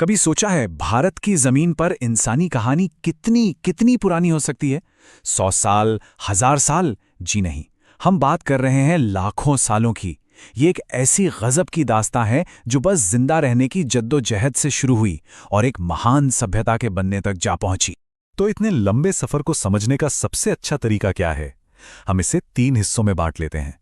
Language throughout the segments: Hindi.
कभी सोचा है भारत की जमीन पर इंसानी कहानी कितनी कितनी पुरानी हो सकती है? 100 साल, 1000 साल? जी नहीं, हम बात कर रहे हैं लाखों सालों की। ये एक ऐसी गजब की दास्तां है जो बस जिंदा रहने की जद्दोजहद से शुरू हुई और एक महान सभ्यता के बनने तक जा पहुंची। तो इतने लंबे सफर को समझने का सबसे अच्छा तरीका क्या है? हम इसे 3 हिस्सों में बांट लेते हैं।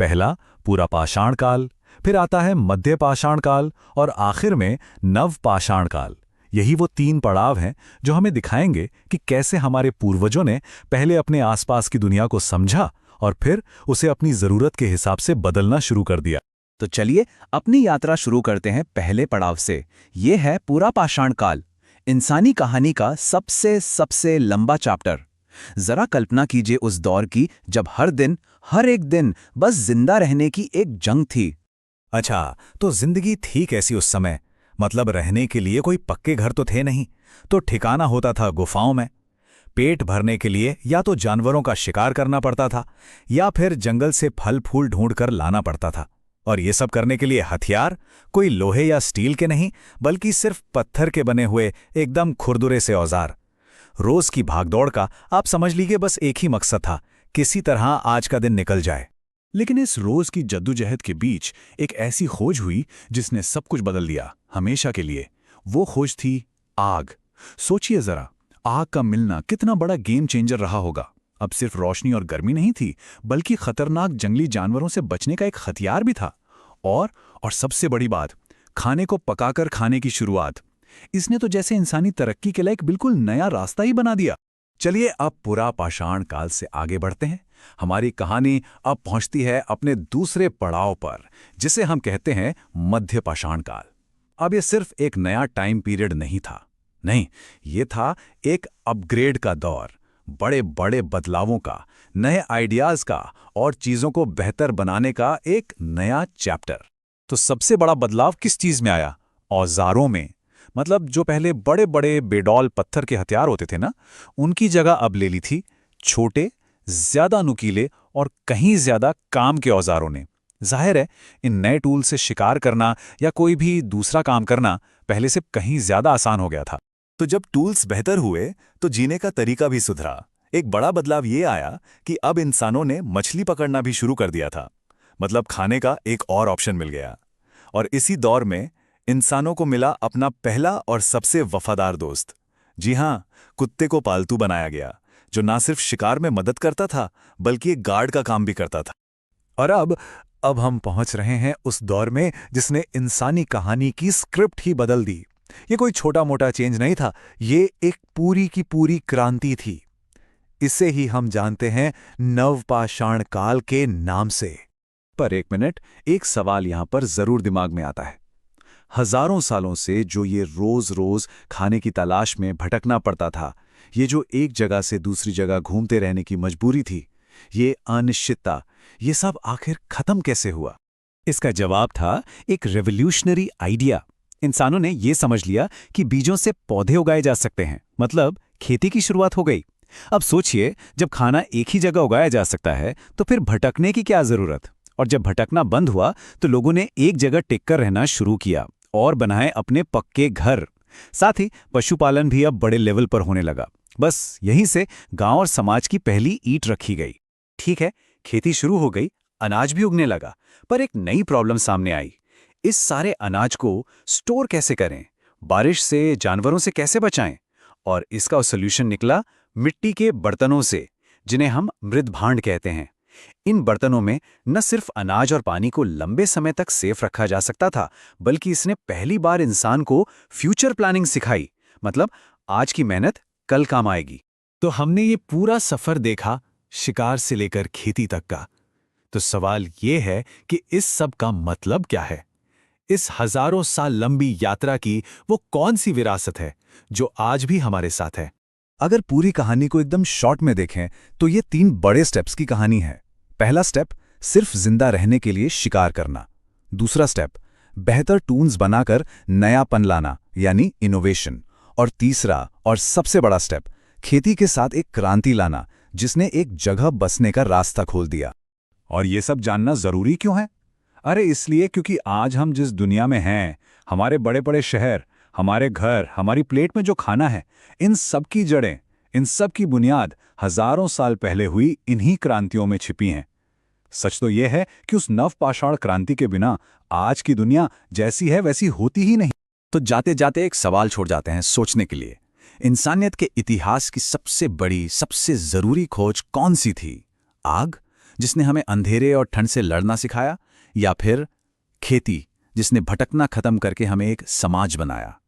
पहला पूरा पाषाण काल, फिर आता है मध्य पाषाण काल और आखिर में नव पाषाण काल। यही वो 3 पड़ाव हैं जो हमें दिखाएंगे कि कैसे हमारे पूर्वजों ने पहले अपने आसपास की दुनिया को समझा और फिर उसे अपनी जरूरत के हिसाब से बदलना शुरू कर दिया। तो चलिए अपनी यात्रा शुरू करते हैं पहले पड़ाव से। ये है पूरा पाषाण काल, इंसानी कहानी का सबसे सबसे लंबा चैप्टर। जरा कल्पना कीजिए उस दौर की जब हर दिन, हर एक दिन बस जिंदा रहने की एक जंग थी। अच्छा, तो जिंदगी थी कैसी उस समय? मतलब रहने के लिए कोई पक्के घर तो थे नहीं, तो ठिकाना होता था गुफाओं में। पेट भरने के लिए या तो जानवरों का शिकार करना पड़ता था या फिर जंगल से फल फूल ढूंढकर लाना पड़ता था। और ये सब करने के लिए हथियार कोई लोहे या स्टील के नहीं, बल्कि सिर्फ पत्थर के बने हुए एकदम खुरदुरे से औजार। रोज की भागदौड़ का आप समझ लीजिए बस एक ही मकसद था, किसी तरह आज का दिन निकल जाए। लेकिन इस रोज की जद्दोजहद के बीच एक ऐसी खोज हुई जिसने सब कुछ बदल दिया, हमेशा के लिए। वो खोज थी आग। सोचिए जरा, आग का मिलना कितना बड़ा गेम चेंजर रहा होगा। अब सिर्फ रोशनी और गर्मी नहीं थी, बल्कि खतरनाक जंगली जानवरों से बचने का एक हथियार भी था। और सबसे बड़ी बात, खाने को पकाकर खाने की शुरुआत। इसने तो जैसे इंसानी तरक्की के लिए एक बिल्कुल नया रास्ता ही बना दिया। चलिए अब पूरा पाषाण काल से आगे बढ़ते हैं। हमारी कहानी अब पहुंचती है अपने दूसरे पड़ाव पर, जिसे हम कहते हैं मध्य पाषाण काल। अब ये सिर्फ एक नया टाइम पीरियड नहीं था, नहीं, ये था एक अपग्रेड का दौर, बड़े बड़े बदलावों का, नए आइडियाज का और चीजों को बेहतर बनाने का एक नया चैप्टर। तो सबसे बड़ा बदलाव किस चीज में आया? औजारों में। मतलब जो पहले बड़े बड़े बेडौल पत्थर के हथियार होते थे ना, उनकी जगह अब ले ली थी छोटे, ज्यादा नुकीले और कहीं ज्यादा काम के औजारों ने। जाहिर है, इन नए टूल से शिकार करना या कोई भी दूसरा काम करना पहले से कहीं ज्यादा आसान हो गया था। तो जब टूल्स बेहतर हुए तो जीने का तरीका भी सुधरा। एक बड़ा बदलाव ये आया कि अब इंसानों ने मछली पकड़ना भी शुरू कर दिया था। मतलब खाने का एक और ऑप्शन मिल गया। और इसी दौर में इंसानों को मिला अपना पहला और सबसे वफादार दोस्त। जी हां, कुत्ते को पालतू बनाया गया, जो ना सिर्फ शिकार में मदद करता था बल्कि एक गार्ड का काम भी करता था। और अब हम पहुंच रहे हैं उस दौर में जिसने इंसानी कहानी की स्क्रिप्ट ही बदल दी। ये कोई छोटा मोटा चेंज नहीं था, ये एक पूरी की पूरी क्रांति थी। इसे ही हम जानते हैं नवपाषाण काल के नाम से। पर एक मिनट, एक सवाल यहां पर जरूर दिमाग में आता है। हजारों सालों से जो ये रोज रोज खाने की तलाश में भटकना पड़ता था, ये जो एक जगह से दूसरी जगह घूमते रहने की मजबूरी थी, ये अनिश्चितता, ये सब आखिर खत्म कैसे हुआ? इसका जवाब था एक रेवोल्यूशनरी आइडिया। इंसानों ने ये समझ लिया कि बीजों से पौधे उगाए जा सकते हैं, मतलब खेती की शुरुआत हो गई। अब सोचिए, जब खाना एक ही जगह उगाया जा सकता है तो फिर भटकने की क्या जरूरत? और जब भटकना बंद हुआ तो लोगों ने एक जगह टिककर रहना शुरू किया और बनाए अपने पक्के घर। साथ ही पशुपालन भी अब बड़े लेवल पर होने लगा। बस यहीं से गांव और समाज की पहली ईंट रखी गई। ठीक है, खेती शुरू हो गई, अनाज भी उगने लगा, पर एक नई प्रॉब्लम सामने आई। इस सारे अनाज को स्टोर कैसे करें? बारिश से, जानवरों से कैसे बचाएं? और इसका सॉल्यूशन निकला मिट्टी के बर्तनों से, जिन्हें हम मृद भांड कहते हैं। इन बर्तनों में न सिर्फ अनाज और पानी को लंबे समय तक सेफ रखा जा सकता था, बल्कि इसने पहली बार इंसान को फ्यूचर प्लानिंग सिखाई। मतलब आज की मेहनत कल काम आएगी। तो हमने ये पूरा सफर देखा, शिकार से लेकर खेती तक का। तो सवाल ये है कि इस सब का मतलब क्या है? इस हजारों साल लंबी यात्रा की वो कौन सी विरासत है जो आज भी हमारे साथ है? अगर पूरी कहानी को एकदम शॉर्ट में देखें तो ये 3 बड़े स्टेप्स की कहानी है। पहला स्टेप, सिर्फ जिंदा रहने के लिए शिकार करना। दूसरा स्टेप, बेहतर टूल्स बनाकर नयापन लाना, यानी इनोवेशन। और तीसरा और सबसे बड़ा स्टेप, खेती के साथ एक क्रांति लाना, जिसने एक जगह बसने का रास्ता खोल दिया। और ये सब जानना जरूरी क्यों है? अरे इसलिए क्योंकि आज हम जिस दुनिया में हैं, हमारे बड़े बड़े शहर, हमारे घर, हमारी प्लेट में जो खाना है, इन सब की जड़ें, इन सब की बुनियाद हजारों साल पहले हुई इन्हीं क्रांतियों में छिपी हैं। सच तो यह है कि उस नवपाषाण क्रांति के बिना आज की दुनिया जैसी है वैसी होती ही नहीं। तो जाते जाते एक सवाल छोड़ जाते हैं सोचने के लिए। इंसानियत के इतिहास की सबसे बड़ी, सबसे जरूरी खोज कौन सी थी? आग, जिसने हमें अंधेरे और ठंड से लड़ना सिखाया, या फिर खेती, जिसने भटकना खत्म करके हमें एक समाज बनाया?